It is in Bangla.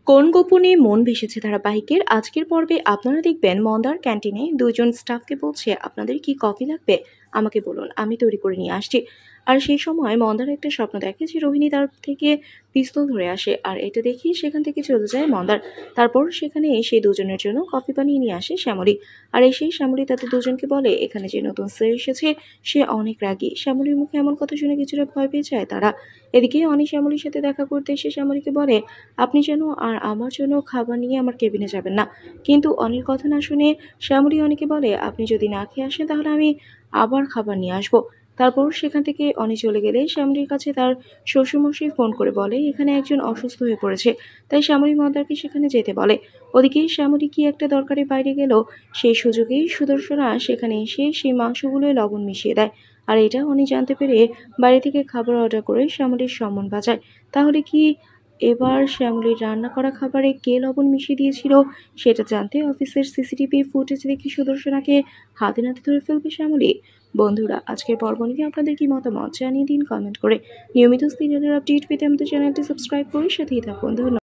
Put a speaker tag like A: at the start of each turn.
A: কোন গোপনে মন ভেসেছে ধারাবাহিকের আজকের পর্বে আপনারা দেখবেন মন্দার ক্যান্টিনে দুজন স্টাফকে বলছে, আপনাদের কি কফি লাগবে, আমাকে বলুন, আমি তৈরি করে নিয়ে আসছি। আর সেই সময় মন্দার একটা স্বপ্ন দেখে যে রোহিণী তার থেকে পিস্তল ধরে আসে, আর এটা দেখি সেখান থেকে চলে যায় মন্দার। তারপর সেখানে সেই দুজনের জন্য কফি বানিয়ে নিয়ে আসে শ্যামলী। আর এসেই শ্যামলী তাদের দুজনকে বলে, এখানে যে নতুন স্যার এসেছে সে অনেক রাগী। শ্যামলীর মুখে এমন কথা শুনে কিছুটা ভয় পেয়ে যায় তারা। এদিকে অনি শ্যামলীর সাথে দেখা করতে এসে শ্যামলীকে বলে, আপনি যেন আর আমার জন্য খাবার নিয়ে আমার কেবিনে যাবেন না। কিন্তু অনির কথা না শুনে শ্যামলী অনিকে বলে, আপনি যদি না খেয়ে আসেন তাহলে আমি আবার খাবার নিয়ে আসবো। তারপর সেখান থেকে অনি চলে গেলে শ্যামলীর কাছে তার শ্বশুরমশাই ফোন করে বলে, এখানে একজন অসুস্থ হয়ে পড়েছে, তাই শ্যামলী মন্দারকে সেখানে যেতে বলে। ওদিকে শ্যামলী কি একটা দরকারে বাইরে গেল, সেই সুযোগেই সুদর্শনা সেখানে এসে সেই মাংসগুলোয় লবণ মিশিয়ে দেয়। আর এটা অনি জানতে পেরে বাড়ি থেকে খাবার অর্ডার করে শ্যামলীর সম্মান বাঁচায়। তাহলে কি এবার শ্যামলীর রান্না করা খাবারে কে লবণ মিশিয়ে দিয়েছিল সেটা জানতে অফিসের সিসিটিভি ফুটেজ দেখে সুদর্শনাকে হাতে নাতে ধরে ফেলবে শ্যামলী। বন্ধুরা, আজকের পর্ব নিয়ে আপনাদের কি মতামত জানিয়ে দিন কমেন্ট করে। নিয়মিত সিরিয়ালের আপডেট পেতে আমাদের চ্যানেলটি সাবস্ক্রাইব করে সাথেই থাকুন। ধন্যবাদ।